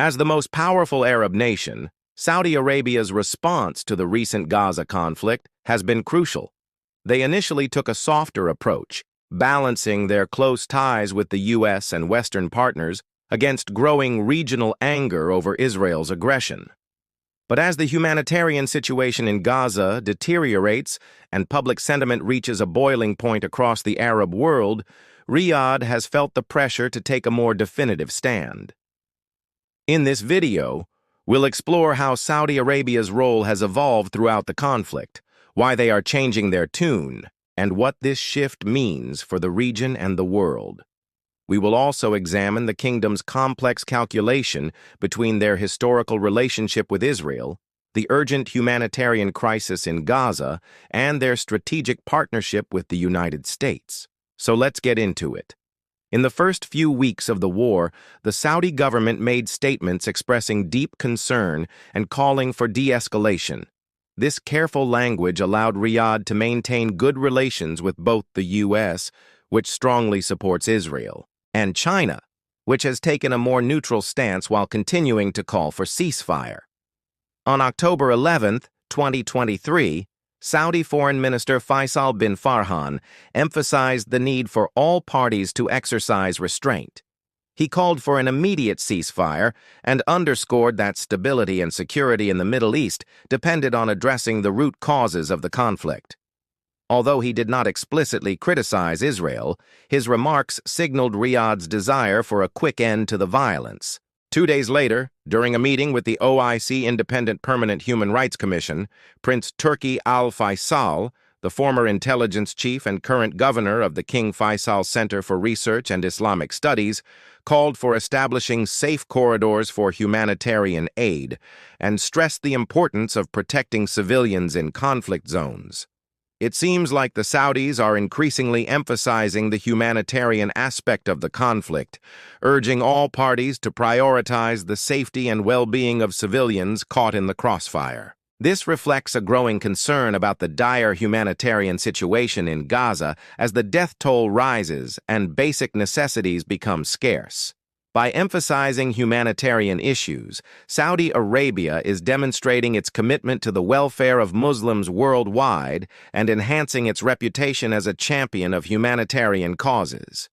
As the most powerful Arab nation, Saudi Arabia's response to the recent Gaza conflict has been crucial. They initially took a softer approach, balancing their close ties with the U.S. and Western partners against growing regional anger over Israel's aggression. But as the humanitarian situation in Gaza deteriorates and public sentiment reaches a boiling point across the Arab world, Riyadh has felt the pressure to take a more definitive stand. In this video, we'll explore how Saudi Arabia's role has evolved throughout the conflict, why they are changing their tune, and what this shift means for the region and the world. We will also examine the kingdom's complex calculation between their historical relationship with Israel, the urgent humanitarian crisis in Gaza, and their strategic partnership with the United States. So let's get into it. In the first few weeks of the war, the Saudi government made statements expressing deep concern and calling for de-escalation. This careful language allowed Riyadh to maintain good relations with both the U.S., which strongly supports Israel, and China, which has taken a more neutral stance while continuing to call for ceasefire. On October 11, 2023, Saudi Foreign Minister Faisal bin Farhan emphasized the need for all parties to exercise restraint. He called for an immediate ceasefire and underscored that stability and security in the Middle East depended on addressing the root causes of the conflict. Although he did not explicitly criticize Israel, his remarks signaled Riyadh's desire for a quick end to the violence. 2 days later, during a meeting with the OIC Independent Permanent Human Rights Commission, Prince Turki Al Faisal, the former intelligence chief and current governor of the King Faisal Center for Research and Islamic Studies, called for establishing safe corridors for humanitarian aid and stressed the importance of protecting civilians in conflict zones. It seems like the Saudis are increasingly emphasizing the humanitarian aspect of the conflict, urging all parties to prioritize the safety and well-being of civilians caught in the crossfire. This reflects a growing concern about the dire humanitarian situation in Gaza as the death toll rises and basic necessities become scarce. By emphasizing humanitarian issues, Saudi Arabia is demonstrating its commitment to the welfare of Muslims worldwide and enhancing its reputation as a champion of humanitarian causes.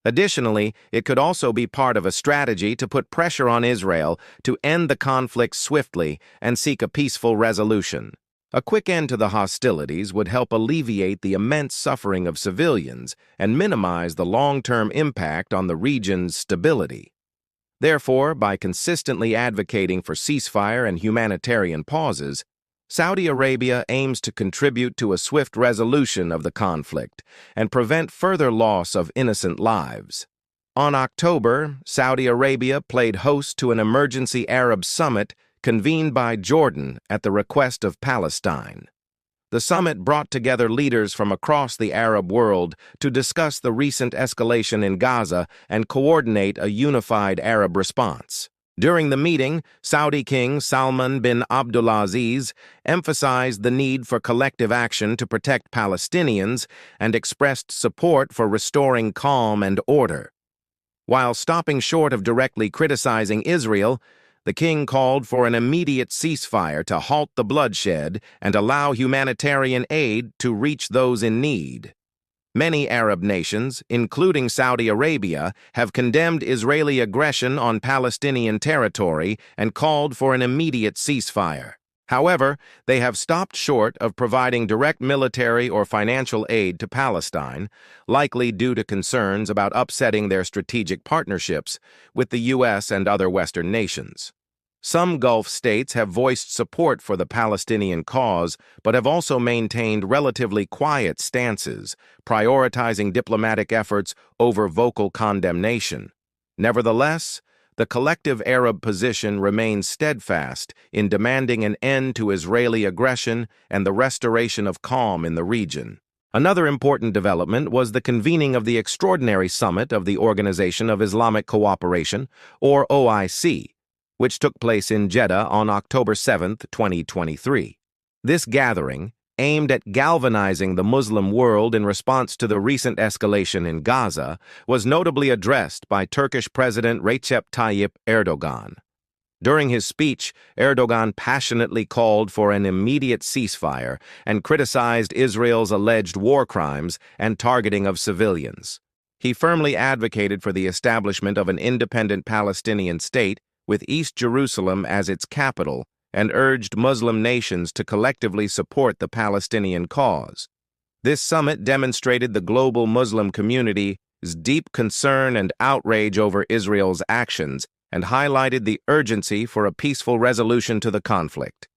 Additionally, it could also be part of a strategy to put pressure on Israel to end the conflict swiftly and seek a peaceful resolution. A quick end to the hostilities would help alleviate the immense suffering of civilians and minimize the long-term impact on the region's stability. Therefore, by consistently advocating for ceasefire and humanitarian pauses, Saudi Arabia aims to contribute to a swift resolution of the conflict and prevent further loss of innocent lives. On October, Saudi Arabia played host to an emergency Arab summit convened by Jordan at the request of Palestine. The summit brought together leaders from across the Arab world to discuss the recent escalation in Gaza and coordinate a unified Arab response. During the meeting, Saudi King Salman bin Abdulaziz emphasized the need for collective action to protect Palestinians and expressed support for restoring calm and order. While stopping short of directly criticizing Israel, the king called for an immediate ceasefire to halt the bloodshed and allow humanitarian aid to reach those in need. Many Arab nations, including Saudi Arabia, have condemned Israeli aggression on Palestinian territory and called for an immediate ceasefire. However, they have stopped short of providing direct military or financial aid to Palestine, likely due to concerns about upsetting their strategic partnerships with the U.S. and other Western nations. Some Gulf states have voiced support for the Palestinian cause, but have also maintained relatively quiet stances, prioritizing diplomatic efforts over vocal condemnation. Nevertheless, the collective Arab position remains steadfast in demanding an end to Israeli aggression and the restoration of calm in the region. Another important development was the convening of the Extraordinary Summit of the Organization of Islamic Cooperation, or OIC, which took place in Jeddah on October 7, 2023. This gathering, aimed at galvanizing the Muslim world in response to the recent escalation in Gaza, was notably addressed by Turkish President Recep Tayyip Erdogan. During his speech, Erdogan passionately called for an immediate ceasefire and criticized Israel's alleged war crimes and targeting of civilians. He firmly advocated for the establishment of an independent Palestinian state with East Jerusalem as its capital and urged Muslim nations to collectively support the Palestinian cause. This summit demonstrated the global Muslim community's deep concern and outrage over Israel's actions and highlighted the urgency for a peaceful resolution to the conflict.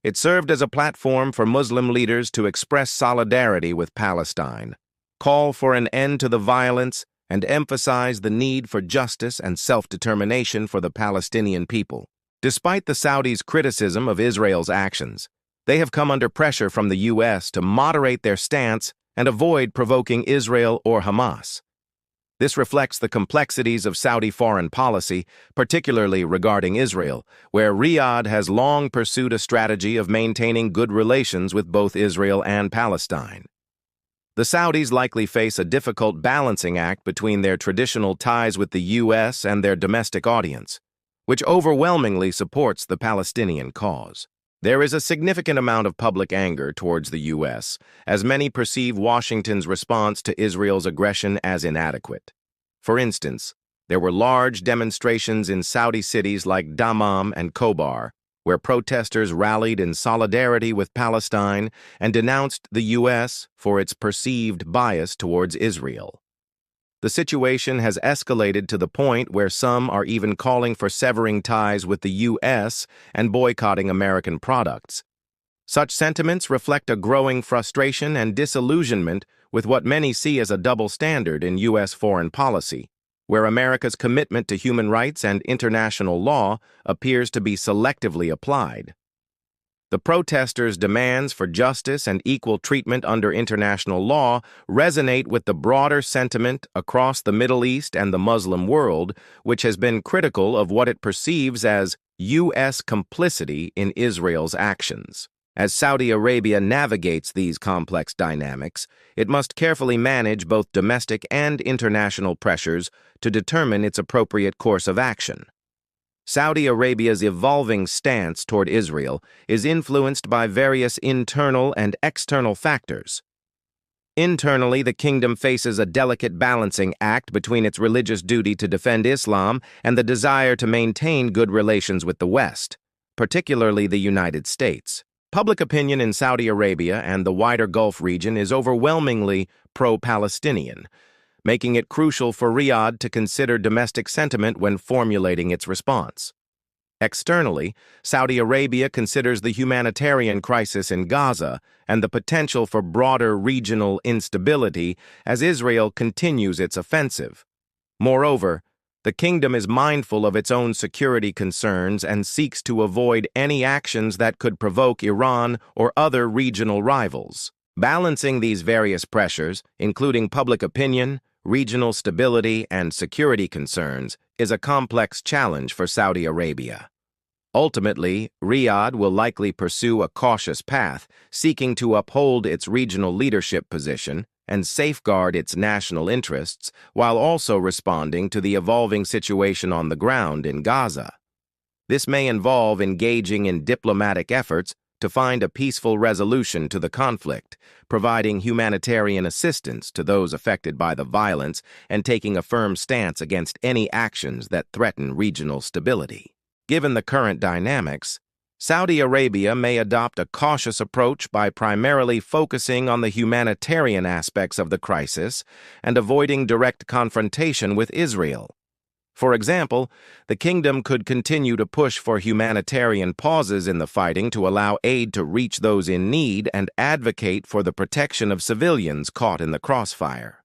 It served as a platform for Muslim leaders to express solidarity with Palestine, call for an end to the violence, and emphasize the need for justice and self-determination for the Palestinian people. Despite the Saudis' criticism of Israel's actions, they have come under pressure from the U.S. to moderate their stance and avoid provoking Israel or Hamas. This reflects the complexities of Saudi foreign policy, particularly regarding Israel, where Riyadh has long pursued a strategy of maintaining good relations with both Israel and Palestine. The Saudis likely face a difficult balancing act between their traditional ties with the U.S. and their domestic audience, which overwhelmingly supports the Palestinian cause. There is a significant amount of public anger towards the U.S., as many perceive Washington's response to Israel's aggression as inadequate. For instance, there were large demonstrations in Saudi cities like Dammam and Khobar, where protesters rallied in solidarity with Palestine and denounced the U.S. for its perceived bias towards Israel. The situation has escalated to the point where some are even calling for severing ties with the U.S. and boycotting American products. Such sentiments reflect a growing frustration and disillusionment with what many see as a double standard in U.S. foreign policy, where America's commitment to human rights and international law appears to be selectively applied. The protesters' demands for justice and equal treatment under international law resonate with the broader sentiment across the Middle East and the Muslim world, which has been critical of what it perceives as U.S. complicity in Israel's actions. As Saudi Arabia navigates these complex dynamics, it must carefully manage both domestic and international pressures to determine its appropriate course of action. Saudi Arabia's evolving stance toward Israel is influenced by various internal and external factors. Internally, the kingdom faces a delicate balancing act between its religious duty to defend Islam and the desire to maintain good relations with the West, particularly the United States. Public opinion in Saudi Arabia and the wider Gulf region is overwhelmingly pro-Palestinian, making it crucial for Riyadh to consider domestic sentiment when formulating its response. Externally, Saudi Arabia considers the humanitarian crisis in Gaza and the potential for broader regional instability as Israel continues its offensive. Moreover, the kingdom is mindful of its own security concerns and seeks to avoid any actions that could provoke Iran or other regional rivals. Balancing these various pressures, including public opinion, regional stability, and security concerns, is a complex challenge for Saudi Arabia. Ultimately, Riyadh will likely pursue a cautious path, seeking to uphold its regional leadership position and safeguard its national interests, while also responding to the evolving situation on the ground in Gaza. This may involve engaging in diplomatic efforts to find a peaceful resolution to the conflict, providing humanitarian assistance to those affected by the violence, and taking a firm stance against any actions that threaten regional stability. Given the current dynamics, Saudi Arabia may adopt a cautious approach by primarily focusing on the humanitarian aspects of the crisis and avoiding direct confrontation with Israel. For example, the kingdom could continue to push for humanitarian pauses in the fighting to allow aid to reach those in need and advocate for the protection of civilians caught in the crossfire.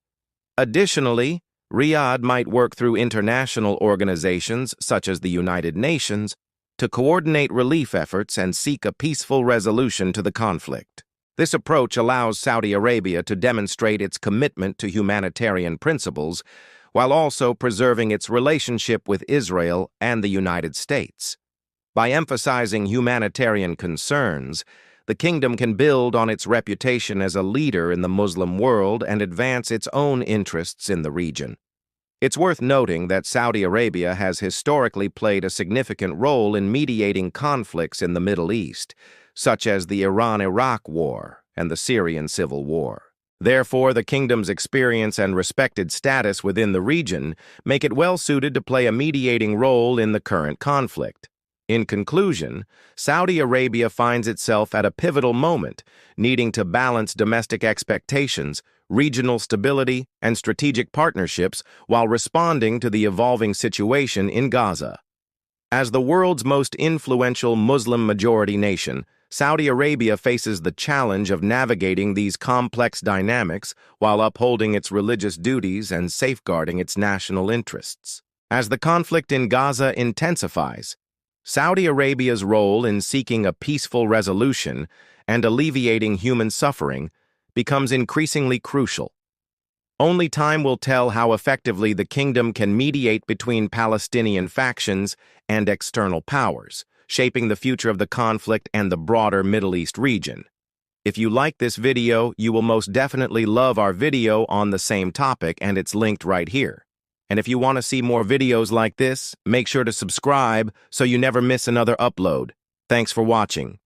Additionally, Riyadh might work through international organizations such as the United Nations to coordinate relief efforts and seek a peaceful resolution to the conflict. This approach allows Saudi Arabia to demonstrate its commitment to humanitarian principles while also preserving its relationship with Israel and the United States. By emphasizing humanitarian concerns, the kingdom can build on its reputation as a leader in the Muslim world and advance its own interests in the region. It's worth noting that Saudi Arabia has historically played a significant role in mediating conflicts in the Middle East, such as the Iran-Iraq War and the Syrian Civil War. Therefore, the kingdom's experience and respected status within the region make it well-suited to play a mediating role in the current conflict. In conclusion, Saudi Arabia finds itself at a pivotal moment, needing to balance domestic expectations, regional stability, and strategic partnerships while responding to the evolving situation in Gaza. As the world's most influential Muslim-majority nation, Saudi Arabia faces the challenge of navigating these complex dynamics while upholding its religious duties and safeguarding its national interests. As the conflict in Gaza intensifies, Saudi Arabia's role in seeking a peaceful resolution and alleviating human suffering becomes increasingly crucial. Only time will tell how effectively the kingdom can mediate between Palestinian factions and external powers, shaping the future of the conflict and the broader Middle East region. If you like this video, you will most definitely love our video on the same topic, and it's linked right here. And if you want to see more videos like this, make sure to subscribe so you never miss another upload. Thanks for watching.